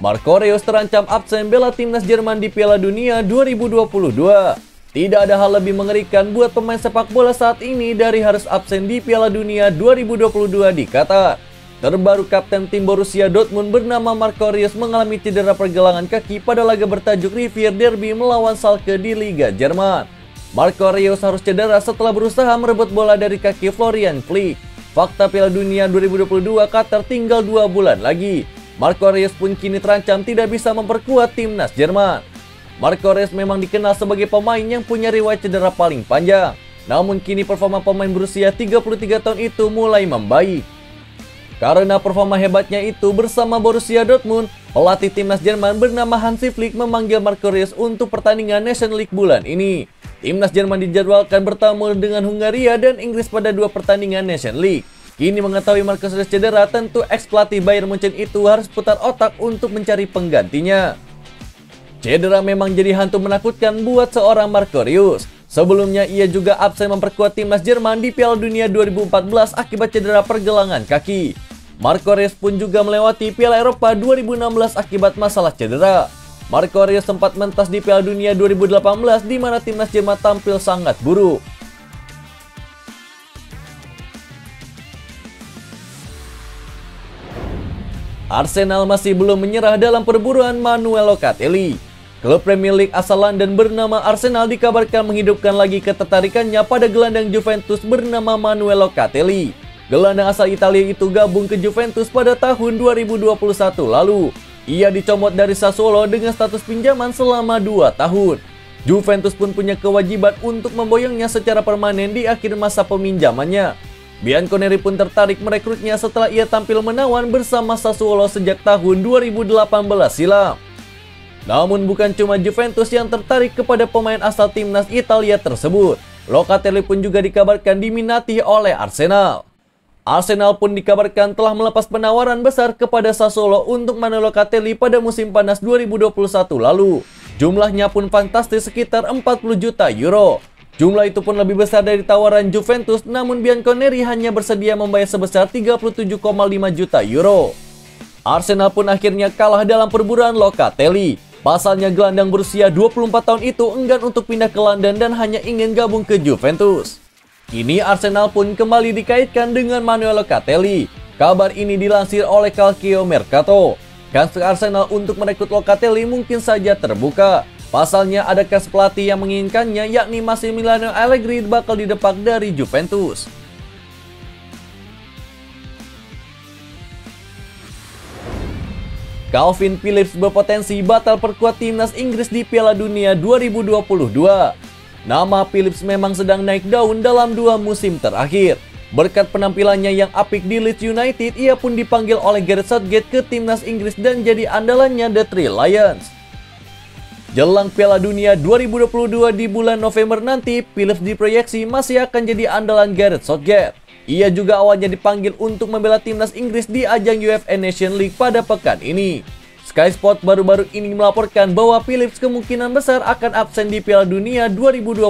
Marco Reus terancam absen bela timnas Jerman di Piala Dunia 2022. Tidak ada hal lebih mengerikan buat pemain sepak bola saat ini dari harus absen di Piala Dunia 2022 di Qatar. Terbaru kapten tim Borussia Dortmund bernama Marco Reus mengalami cedera pergelangan kaki pada laga bertajuk Revier Derby melawan Schalke di Liga Jerman. Marco Reus harus cedera setelah berusaha merebut bola dari kaki Florian Flick. Fakta Piala Dunia 2022 Qatar tinggal 2 bulan lagi. Marco Reus pun kini terancam tidak bisa memperkuat timnas Jerman. Marco Reus memang dikenal sebagai pemain yang punya riwayat cedera paling panjang. Namun kini performa pemain berusia 33 tahun itu mulai membaik. Karena performa hebatnya itu bersama Borussia Dortmund, pelatih timnas Jerman bernama Hansi Flick memanggil Marco Reus untuk pertandingan Nations League bulan ini. Timnas Jerman dijadwalkan bertemu dengan Hungaria dan Inggris pada 2 pertandingan Nations League. Kini mengetahui Marco Reus cedera, tentu ex-pelatih Bayern Munchen itu harus putar otak untuk mencari penggantinya. Cedera memang jadi hantu menakutkan buat seorang Marco Reus. Sebelumnya ia juga absen memperkuat timnas Jerman di Piala Dunia 2014 akibat cedera pergelangan kaki. Marco Reus pun juga melewati Piala Eropa 2016 akibat masalah cedera. Marco Reus sempat mentas di Piala Dunia 2018 di mana timnas Jerman tampil sangat buruk. Arsenal masih belum menyerah dalam perburuan Manuel Locatelli. Klub Premier League asal London bernama Arsenal dikabarkan menghidupkan lagi ketertarikannya pada gelandang Juventus bernama Manuel Locatelli. Gelandang asal Italia itu gabung ke Juventus pada tahun 2021 lalu. Ia dicomot dari Sassuolo dengan status pinjaman selama 2 tahun. Juventus pun punya kewajiban untuk memboyongnya secara permanen di akhir masa peminjamannya. Bianconeri pun tertarik merekrutnya setelah ia tampil menawan bersama Sassuolo sejak tahun 2018 silam. Namun bukan cuma Juventus yang tertarik kepada pemain asal timnas Italia tersebut. Locatelli pun juga dikabarkan diminati oleh Arsenal. Arsenal pun dikabarkan telah melepas penawaran besar kepada Sassuolo untuk Manuel Locatelli pada musim panas 2021 lalu. Jumlahnya pun fantastis sekitar 40 juta euro. Jumlah itu pun lebih besar dari tawaran Juventus, namun Bianconeri hanya bersedia membayar sebesar 37,5 juta euro. Arsenal pun akhirnya kalah dalam perburuan Locatelli. Pasalnya gelandang berusia 24 tahun itu enggan untuk pindah ke London dan hanya ingin gabung ke Juventus. Kini Arsenal pun kembali dikaitkan dengan Manuel Locatelli. Kabar ini dilansir oleh Calcio Mercato. Kans Arsenal untuk merekrut Locatelli mungkin saja terbuka. Pasalnya ada kans pelatih yang menginginkannya, yakni Massimiliano Allegri bakal didepak dari Juventus. Calvin Phillips berpotensi batal perkuat timnas Inggris di Piala Dunia 2022. Nama Phillips memang sedang naik daun dalam 2 musim terakhir. Berkat penampilannya yang apik di Leeds United, ia pun dipanggil oleh Gareth Southgate ke timnas Inggris dan jadi andalannya The Three Lions. Jelang Piala Dunia 2022 di bulan November nanti, Phillips diproyeksi masih akan jadi andalan Gareth Southgate. Ia juga awalnya dipanggil untuk membela timnas Inggris di ajang UEFA Nations League pada pekan ini. Sky Sport baru-baru ini melaporkan bahwa Phillips kemungkinan besar akan absen di Piala Dunia 2022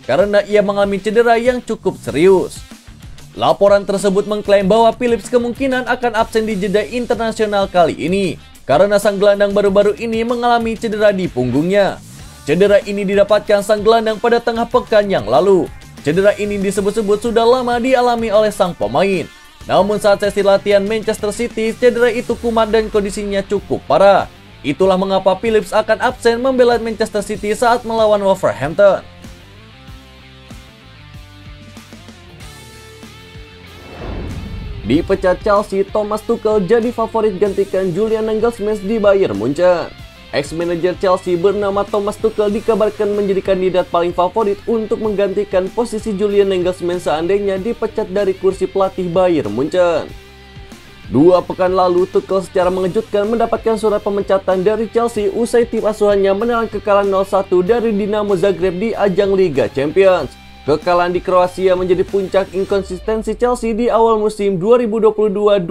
karena ia mengalami cedera yang cukup serius. Laporan tersebut mengklaim bahwa Phillips kemungkinan akan absen di jeda internasional kali ini karena sang gelandang baru-baru ini mengalami cedera di punggungnya. Cedera ini didapatkan sang gelandang pada tengah pekan yang lalu. Cedera ini disebut-sebut sudah lama dialami oleh sang pemain. Namun saat sesi latihan Manchester City, cedera itu kumat dan kondisinya cukup parah. Itulah mengapa Phillips akan absen membela Manchester City saat melawan Wolverhampton. Dipecat Chelsea, Thomas Tuchel jadi favorit gantikan Julian Nagelsmann di Bayern Munchen. Ex-manajer Chelsea bernama Thomas Tuchel dikabarkan menjadi kandidat paling favorit untuk menggantikan posisi Julian Nagelsmann seandainya dipecat dari kursi pelatih Bayern Munchen. 2 pekan lalu, Tuchel secara mengejutkan mendapatkan surat pemecatan dari Chelsea usai tim asuhannya menelan kekalahan 0-1 dari Dinamo Zagreb di ajang Liga Champions. Kekalahan di Kroasia menjadi puncak inkonsistensi Chelsea di awal musim 2022-2023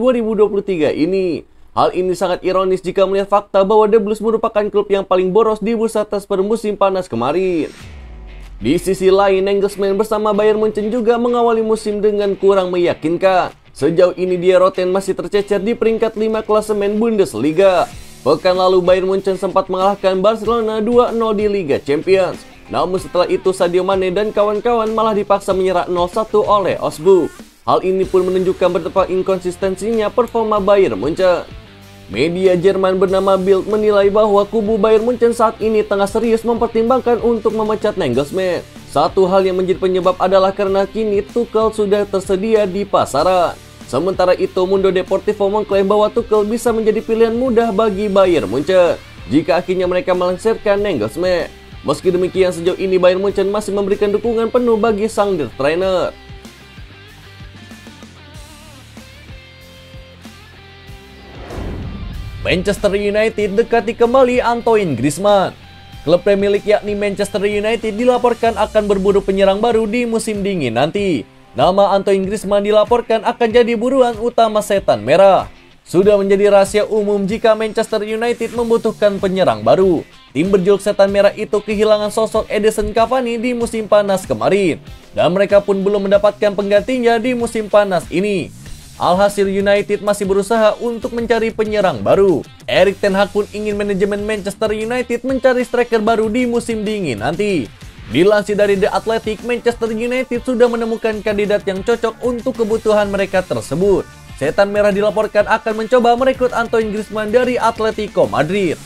ini. Hal ini sangat ironis jika melihat fakta bahwa The Blues merupakan klub yang paling boros di bursa transfer musim panas kemarin. Di sisi lain, Nagelsmann bersama Bayern Munchen juga mengawali musim dengan kurang meyakinkan. Sejauh ini Die Roten masih tercecer di peringkat 5 klasemen Bundesliga. Pekan lalu Bayern Munchen sempat mengalahkan Barcelona 2-0 di Liga Champions. Namun setelah itu Sadio Mane dan kawan-kawan malah dipaksa menyerah 0-1 oleh Augsburg. Hal ini pun menunjukkan betapa inkonsistensinya performa Bayern Munchen. Media Jerman bernama Bild menilai bahwa kubu Bayern Munchen saat ini tengah serius mempertimbangkan untuk memecat Nagelsmann. Satu hal yang menjadi penyebab adalah karena kini Tuchel sudah tersedia di pasaran. Sementara itu, Mundo Deportivo mengklaim bahwa Tuchel bisa menjadi pilihan mudah bagi Bayern Munchen jika akhirnya mereka melengsarkan Nagelsmann. Meski demikian, sejauh ini Bayern Munchen masih memberikan dukungan penuh bagi sang trainer. Manchester United dekati kembali Antoine Griezmann. Klub Premier League yakni Manchester United dilaporkan akan berburu penyerang baru di musim dingin nanti. Nama Antoine Griezmann dilaporkan akan jadi buruan utama Setan Merah. Sudah menjadi rahasia umum jika Manchester United membutuhkan penyerang baru. Tim berjuluk Setan Merah itu kehilangan sosok Edinson Cavani di musim panas kemarin. Dan mereka pun belum mendapatkan penggantinya di musim panas ini. Alhasil United masih berusaha untuk mencari penyerang baru. Erik ten Hag pun ingin manajemen Manchester United mencari striker baru di musim dingin nanti. Dilansir dari The Athletic, Manchester United sudah menemukan kandidat yang cocok untuk kebutuhan mereka tersebut. Setan Merah dilaporkan akan mencoba merekrut Antoine Griezmann dari Atletico Madrid.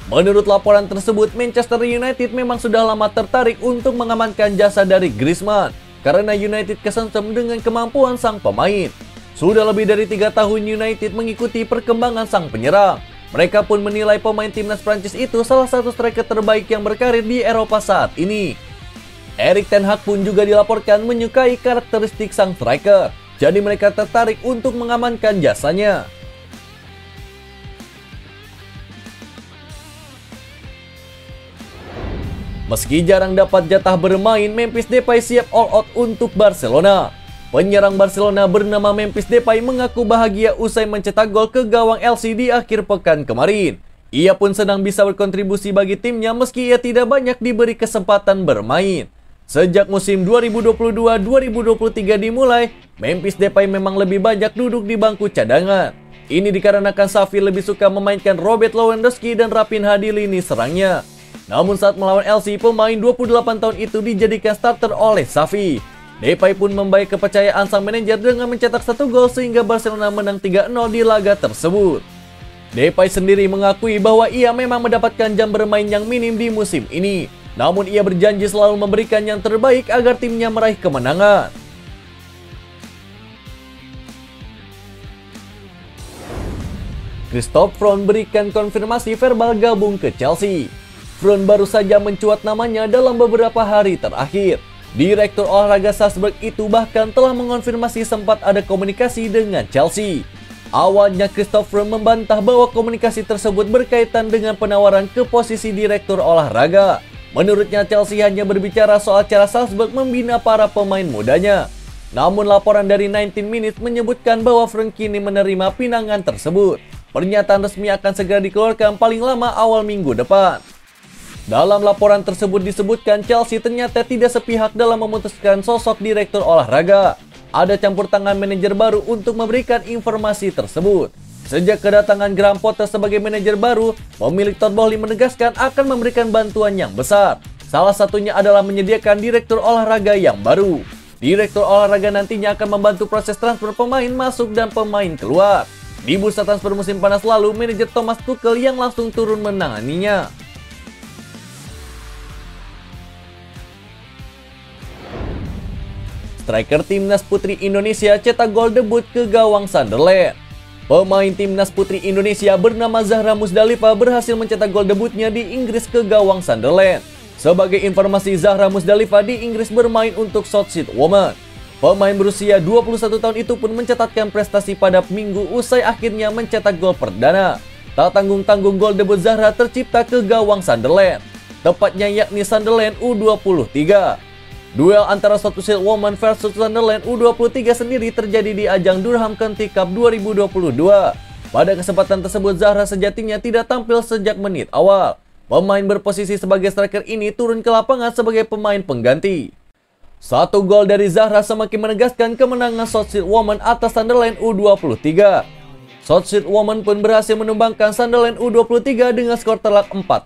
Menurut laporan tersebut, Manchester United memang sudah lama tertarik untuk mengamankan jasa dari Griezmann karena United kesengsem dengan kemampuan sang pemain. Sudah lebih dari 3 tahun United mengikuti perkembangan sang penyerang. Mereka pun menilai pemain timnas Prancis itu salah satu striker terbaik yang berkarir di Eropa saat ini. Erik ten Hag pun juga dilaporkan menyukai karakteristik sang striker. Jadi mereka tertarik untuk mengamankan jasanya. Meski jarang dapat jatah bermain, Memphis Depay siap all out untuk Barcelona. Penyerang Barcelona bernama Memphis Depay mengaku bahagia usai mencetak gol ke gawang LC di akhir pekan kemarin. Ia pun senang bisa berkontribusi bagi timnya meski ia tidak banyak diberi kesempatan bermain. Sejak musim 2022-2023 dimulai, Memphis Depay memang lebih banyak duduk di bangku cadangan. Ini dikarenakan Xavi lebih suka memainkan Robert Lewandowski dan Raphinha di lini serangnya. Namun saat melawan LC, pemain 28 tahun itu dijadikan starter oleh Xavi. Depay pun membaik kepercayaan sang manajer dengan mencetak 1 gol sehingga Barcelona menang 3-0 di laga tersebut. Depay sendiri mengakui bahwa ia memang mendapatkan jam bermain yang minim di musim ini. Namun ia berjanji selalu memberikan yang terbaik agar timnya meraih kemenangan. Christoph Froome berikan konfirmasi verbal gabung ke Chelsea. Froome baru saja mencuat namanya dalam beberapa hari terakhir. Direktur olahraga Salzburg itu bahkan telah mengonfirmasi sempat ada komunikasi dengan Chelsea. Awalnya Christoph Froome membantah bahwa komunikasi tersebut berkaitan dengan penawaran ke posisi direktur olahraga. Menurutnya Chelsea hanya berbicara soal cara Salzburg membina para pemain mudanya. Namun laporan dari 19 Minutes menyebutkan bahwa Froome kini menerima pinangan tersebut. Pernyataan resmi akan segera dikeluarkan paling lama awal minggu depan. Dalam laporan tersebut disebutkan Chelsea ternyata tidak sepihak dalam memutuskan sosok direktur olahraga. Ada campur tangan manajer baru untuk memberikan informasi tersebut. Sejak kedatangan Graham Potter sebagai manajer baru, pemilik Todd Boehly menegaskan akan memberikan bantuan yang besar. Salah satunya adalah menyediakan direktur olahraga yang baru. Direktur olahraga nantinya akan membantu proses transfer pemain masuk dan pemain keluar. Di bursa transfer musim panas lalu, manajer Thomas Tuchel yang langsung turun menanganinya. Striker timnas putri Indonesia cetak gol debut ke gawang Sunderland. Pemain timnas putri Indonesia bernama Zahra Musdalifah berhasil mencetak gol debutnya di Inggris ke gawang Sunderland. Sebagai informasi, Zahra Musdalifah di Inggris bermain untuk Southside Women. Pemain berusia 21 tahun itu pun mencatatkan prestasi pada minggu usai akhirnya mencetak gol perdana. Tak tanggung-tanggung gol debut Zahra tercipta ke gawang Sunderland, tepatnya yakni Sunderland U23. Duel antara Southside Women versus Sunderland U23 sendiri terjadi di ajang Durham County Cup 2022. Pada kesempatan tersebut Zahra sejatinya tidak tampil sejak menit awal. Pemain berposisi sebagai striker ini turun ke lapangan sebagai pemain pengganti. 1 gol dari Zahra semakin menegaskan kemenangan Southside Women atas Sunderland U23. Southside Women pun berhasil menumbangkan Sunderland U23 dengan skor telak 4-0.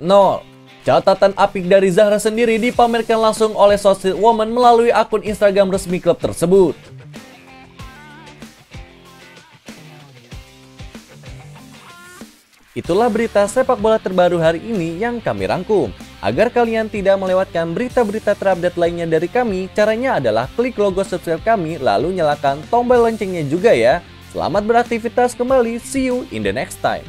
Catatan apik dari Zahra sendiri dipamerkan langsung oleh Southside Women melalui akun Instagram resmi klub tersebut. Itulah berita sepak bola terbaru hari ini yang kami rangkum. Agar kalian tidak melewatkan berita-berita terupdate lainnya dari kami, caranya adalah klik logo subscribe kami lalu nyalakan tombol loncengnya juga ya. Selamat beraktivitas kembali, see you in the next time.